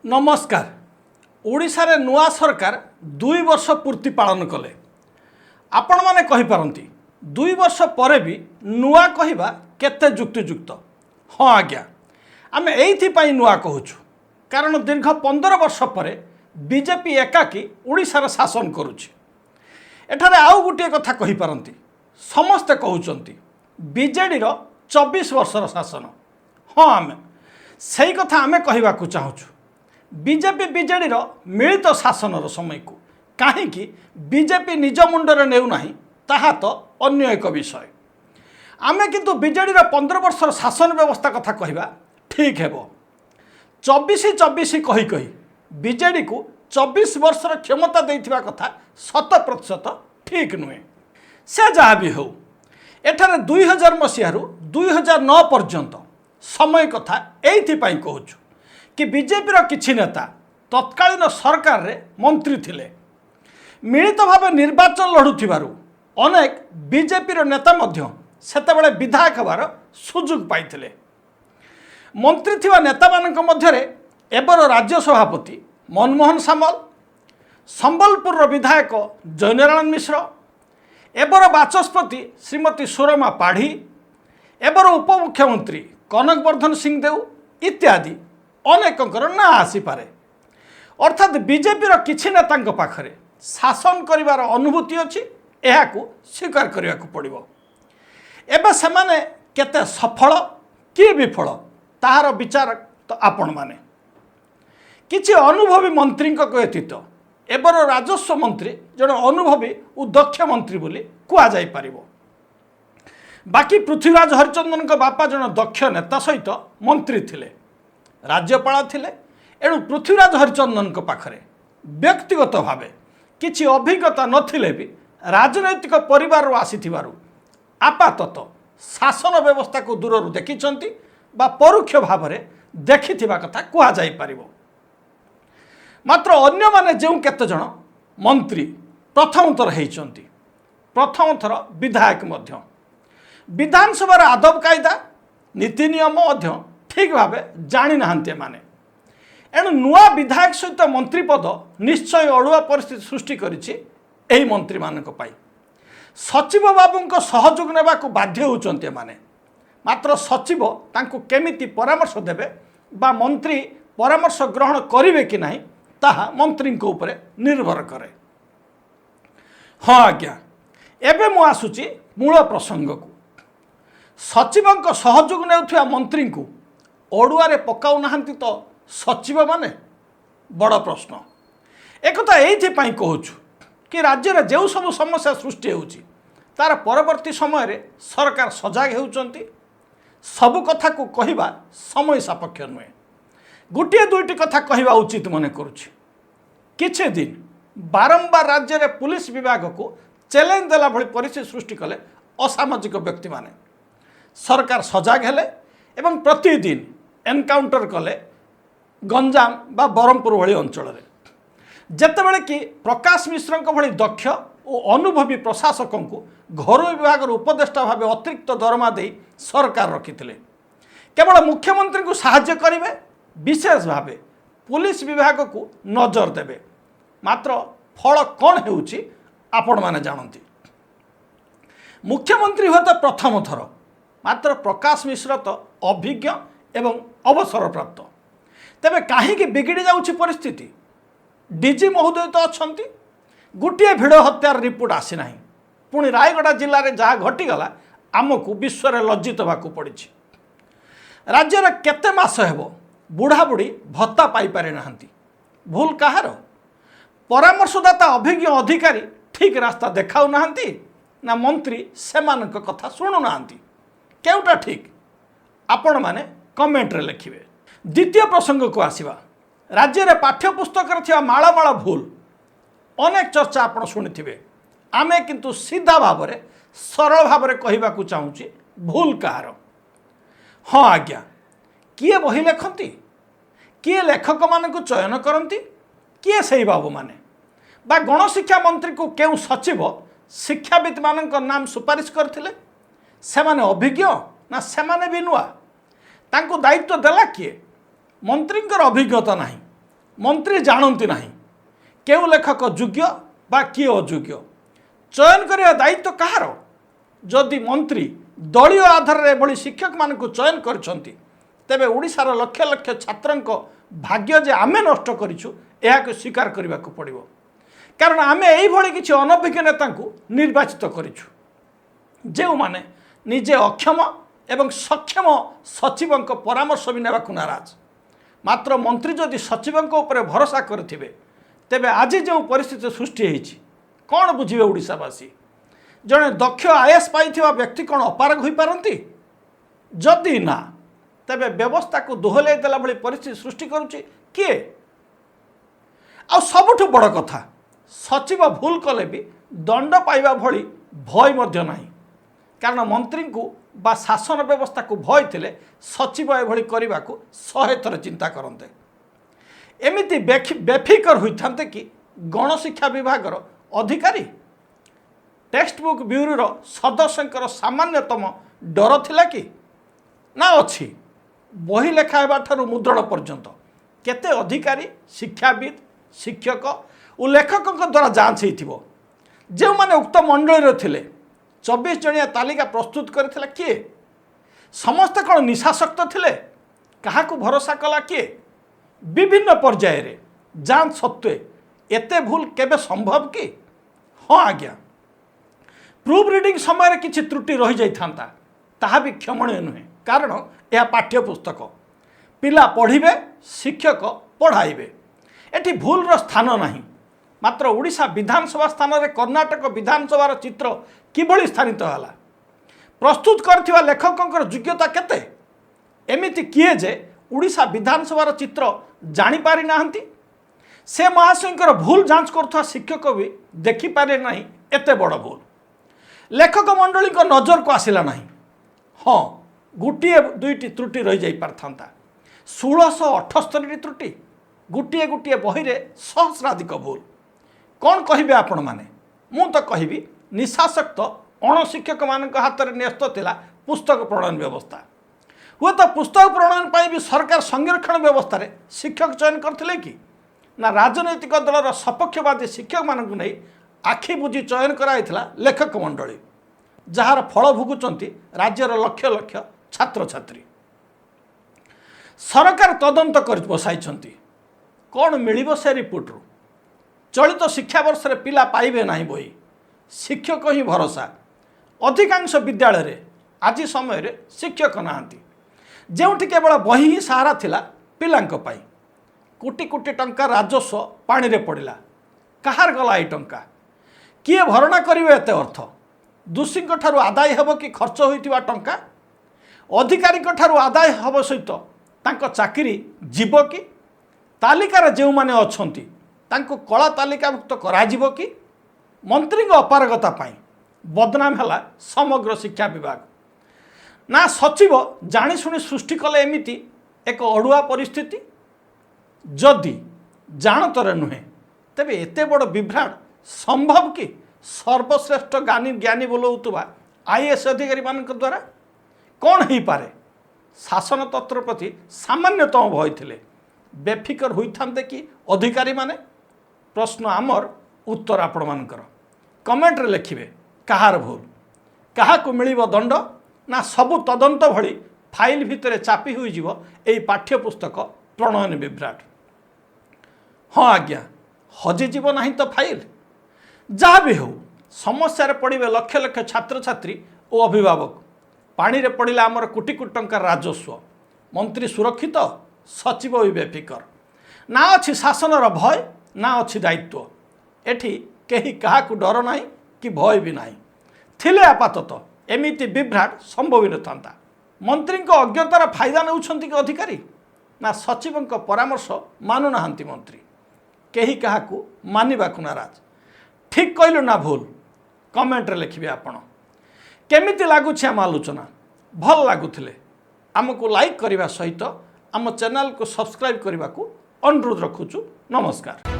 नमस्कार। ओडिशा रे नुआ सरकार 2 वर्ष पूर्ति पालन कले। आपण माने कहि पारंती 2 वर्ष परे भी नुआ कहिबा केते युक्तियुक्त। हाँ आज्ञा, आमे एइथि पई नुआ कहूछु कारण दीर्घ 15 वर्ष परे बीजेपी एकाकी ओडिशा रे शासन करूछि। एठारे आउ गुटिए कथा कहि पारंती, समस्ते कहउचंती बीजेडी रो 24 वर्षर शासन। हाँ आमे सही कथा आमे कहिबाकू चाहूछु। बीजेपी बीजेडी मिलित शासन समय को कहीं बीजेपी निज मुंडरे नेउ नाही ताहा तो अन्य एक विषय। आमे किंतु बीजेडी 15 वर्षर शासन व्यवस्था कथा कहिबा ठीक हेबो। 24 कही कही बीजेडी को 24 वर्षर क्षमता देइथिबा कथा 100% ठीक नुहे। से जहाँ भी हो एठारे 2000 मसीह 2009 पर्यंत समय कथा एइथि पई कहूछु कि बीजेपी किछि नेता तत्कालीन सरकार रे मंत्री थिले। मिलित भाव निर्वाचन लड़ुथिबारु अनेक बीजेपी नेता मध्य सेतेबेले विधायक हबार सुযোগ पाइथिले। मंत्री थिबा नेता मानक मध्यरे एबर राज्य सभापति मनमोहन सामल, संबलपुर विधायक जयनारायण मिश्र, एबर बाचस्पति श्रीमती सुरमा पाढ़ी, एबर उपमुख्यमंत्री कनकवर्धन सिंह देव इत्यादि अनेकंकर ना आसी पारे। अर्थात बीजेपी किछि नेतांक पाखरे शासन करिवार अनुभूति अछि, एहाकू स्वीकार करिवाकू पड़िबो। एबे सेमाने केते सफल कि विफल ताहार विचार तो आपण माने। किछि अनुभवी मंत्री व्यतीत एबर राजस्व मंत्री जन अनुभवी और दक्ष मंत्री बोली कुआ जाई पारिबो। बाकी पृथ्वीराज हरिचंदन बापा जन दक्ष नेता सहित मंत्री थिले, राज्यपाल थिले। एणु पृथ्वीराज हरिचंदन पाखरे व्यक्तिगत भाव किछि अभिज्ञता नथिले भी राजनैतिक परिवार आसीथिबारु आपातत शासन व्यवस्था को दूर देखिछंती बा परोक्ष भाव रे देखिथिबा कथा कुआ जाई पारिबो। मात्र अन्य माने जेउ केते जण मंत्री प्रथम थर हेइछंती, प्रथम थर विधायक मध्य विधानसभा आदब कायदा नीति नियम मध्य ठीक भाव जानी नाहंते माने। एणु नुआ विधायक सहित मंत्री पद निश्चय अड़ुआ परिस्थिति सृष्टि करिछि एही मंत्री मानक पाई। सचिव बाबूंको सहयोग नेबाकू बाध्य होउचंते माने। मात्र सचिव तांकू केमिति परामर्श देबे बा मंत्री परामर्श ग्रहण करिवे कि नाही ताहा मंत्री को ऊपर निर्भर करे। हाँ आज्ञा, एबे मु आसुची मूल प्रसंग को। सचिवंको सहयोग नेउथिया मंत्री को अड़ुआरे पकाउ नाहंती तो सचिव माने बड़ प्रश्न। एक एइथि पई कहूछु कि राज्य रे जेउ सब समस्या सृष्टि होउची तार परवर्ती समय रे सरकार सजाग हेउचंती। सबु कथा को कहिबा समय सापेक्ष नुहे। गोटे दुईटी कथा कहिबा उचित मने करूछि। किछि दिन बारंबार राज्य रे पुलिस विभाग को चैलेंज देला भली परिस्थिति सृष्टि कले असामाजिक व्यक्ति माने। सरकार सजाग हेले एवं प्रतिदिन एनकाउंटर कले गंजाम बा बरमपुर भली अंचल रे। जेतेबेले कि प्रकाश मिश्र भली दक्ष और अनुभवी प्रशासक को घर विभाग उपदेष्टा भाव अतिरिक्त दरमा दे सरकार रखिथिले। केवल मुख्यमंत्री को साहाय्य करिवे, विशेष भाव पुलिस विभाग को नजर देवे। मात्र फल कौन हेउची आपण माने जानती। मुख्यमंत्री हुए तो प्रथम थर, मात्र प्रकाश मिश्र तो अभिज्ञ एवं अवसर प्राप्त। तेबे कहीं बिगड़ी जाउछि परिस्थिति। डीजी महोदय तो अछंती, गोटे भिड़ हत्यार रिपोर्ट आसी नाही। पुणी रायगड़ा जिले में जहाँ घटीगला आमको विश्व में लज्जित होगाकू पड़ी। राज्य में केते मास हेबो बुढ़ा बुढ़ी भत्ता पाई पारे नाहंती। भूल कहार? परामर्शदाता अभिज्ञ अधिकारी ठीक रास्ता देखाउ नाहंती ना मंत्री सेमानक कथा शुणु नाहंती। केउटा ठीक आपण माने कमेंट रे लिखिबे। द्वितीय प्रसंग को आसीबा। राज्य रे पाठ्यपुस्तक रे थिबा माळ माळ भूल अनेक चर्चा आपण शुणिथिबे। आमे किंतु सीधा भाव रे सरल भाव रे कहिबा को चाहूची भूल कहार। हाँ आज्ञा, किए बही लेखंती, किए लेखक मान को चयन करती, किए सही बाबू माने बा गणशिक्षा मंत्री को केउ सचिव शिक्षाविद मान नाम सुपारिश करथिले। सेमाने अभिज्ञ ना सेमाने भी नुआ? तांको दायित्व देला किए? मंत्री अभिज्ञता नहीं, मंत्री जानती नहीं केउ लेखक योग्य बा किए अयोग्य चयन करने दायित्व कहार जदि मंत्री दलीय आधार में एभली शिक्षक मान चयन करछंती तेबे ओडिशार लक्ष लक्ष छात्रंक भाग्य जे आमे नष्ट करिछु एहाको स्वीकार करने को पड़िबो कारण आमे एई भली किछि अनभिज्ञ नेता निर्वाचित करिछु जे माने निजे अक्षम एवं सक्षम सचिवों परामर्श भी नेबाकु नाराज मात्र मंत्री जदि सचिवों उपरे भरोसा करथिबे तेबे आज जो परिस्थिति सृष्टि होईछि कौन बुझे ओडिशावासी जड़े दक्ष आईएएस पाइथिबा व्यक्ति कौन अपारग होई पारंती जदि ना तेबे व्यवस्था को दोहलाई देला भली परिस्थिति सृष्टि करुछि किए आ सबुठु बड़ कथा सचिव भूल कले भी दंड पाइबा भली भय मध्य नाही कारण मंत्री को बा शासन व्यवस्था को भय थिले सचिव एभली करने को 100 थर चिंता करते एमिति बेफिकर होइथांते कि गणशिक्षा विभागर अधिकारी टेक्स्ट बुक ब्यूरोर सदस्यंकर सामान्यतम डर थिला कि ना अछि बही लेखा हेबा ठारू मुद्रण पर्यंत केते अधिकारी शिक्षाविद शिक्षक और लेखकों द्वारा जांच होइथिबो जे माने उक्त मंडली थिले 24 जणिया तालिका प्रस्तुत करथिला किए समस्त कौन निशाशक्त थिले काहाकू भरोसा कला किए विभिन्न पर्याय रे जांच सत्वे एते भूल केबे संभव कि हाँ आज्ञा प्रूफ रीडिंग समय किसी त्रुटि रही जाइथांता ताहा भी क्षमणीय नुहे कारण यह पाठ्यपुस्तक पिला पढ़िबे शिक्षक पढ़ाइबे एटी भूलर स्थान नहीं मात्र ओडिशा विधानसभा स्थान में कर्णाटक विधानसभार चित्र किभली स्थानित होला प्रस्तुत करथिबा लेखकंकर योग्यता केते एमिति किए जे ओडिशा विधानसभार चित्र जानी पारि नाहंती से महाशयंकर भूल जांच करथुवा शिक्षक भी देखि पारे नहीं एते बड़ भूल लेखक मंडली को नजर को आसिला नहीं हाँ गोटे दुईटी त्रुटि रही जाई पारथांता 1678 त्रुटि गोटे गोटे बही रे सहस्राधिक भूल कौन कहिबे आपण माने मु तो कहबी निशाशक्त अणशिक्षक मान हाथ में न्यस्त थिला पुस्तक प्रणयन व्यवस्था हुए तो पुस्तक प्रणयन पाई भी सरकार संरक्षण व्यवस्था रे शिक्षक चयन करथिले कि ना राजनैतिक दलर सपक्षवादी शिक्षक मानक नहीं आखि बुझी चयन कराइथिला लेखक मंडली जार फल भोगुचंती राज्यर लक्ष लक्ष छात्र छात्री सरकार तदंत कर बसाइछंती कौन मिलिबो से रिपोर्ट रु चलित शिक्षा वर्ष रे पिला पाइबे नाही बही शिक्षक ही भरोसा अधिकांश विद्यालय रे आज समय रे शिक्षक नाहांती जेउठी केवल बही ही सहारा थिला पिलांक पाई कोटी कोटी टंका राजस्व पानी रे पड़िला कहार गला ए टंका किए भरणा करिवे एते अर्थ दोषींक ठारू आदाय हेबो कि खर्च होइतिबा टंका अधिकारी ठारू आदाय हेबो सहित तांको चाकरी जीव कि तालिकार जो माने अछंती तांको कला तालिकाभुक्त कराजिबो कि मंत्री अपारगता पाई बदनाम है समग्र शिक्षा विभाग ना सचिव जाशुणी सृष्टि कले एमिति एक अड़ुआ परिस्थिति जदि जानतर नुहे तेबे एते बड़ विभ्राट संभव कि सर्वश्रेष्ठ ज्ञानी बोलौतुबा आईएएस अधिकारी मान द्वारा कौन हो पारे शासन तंत्र प्रति सामान्यतम भय थिले बेफिकर होइथांते कि अधिकारी माने प्रश्न आमर उत्तर आपण मानकर कमेंट रे लिखिबे कहार भूल काहाकू मिलिबो दंड ना सबु तदंत भली फाइल भितर चापी हुई जीवो एई पाठ्यपुस्तक प्रणयन विभ्राट हाँ आज्ञा हजिजीव नहीं तो फाइल जहाँ भी हो समस्या पड़े लक्ष लक्ष छात्र छात्री और अभिभावक पानी रे पड़िला आमर कोटी कोटी टंका राजस्व मंत्री सुरक्षित सचिव भी बेफिकर ना अच्छी शासनर भय ना अच्छी दायित्व एठी केही काहाकू डर नाही कि भय भी नाही थिले आपाततः एमिति विभ्राट संभव ही नथा मंत्री अज्ञतार फायदा नेउछंती कि अधिकारी ना सचिव परामर्श मानु नाहांती मंत्री केही काहाकू मानिबाकू नाराज ठीक कहलु ना भूल कमेंट रे लिखिबे आपण केमिति लागुछि आम आलोचना भल लागुथिले आमको लाइक करने सहित आम चैनल को सब्सक्राइब करने को अनुरोध रखुचु नमस्कार।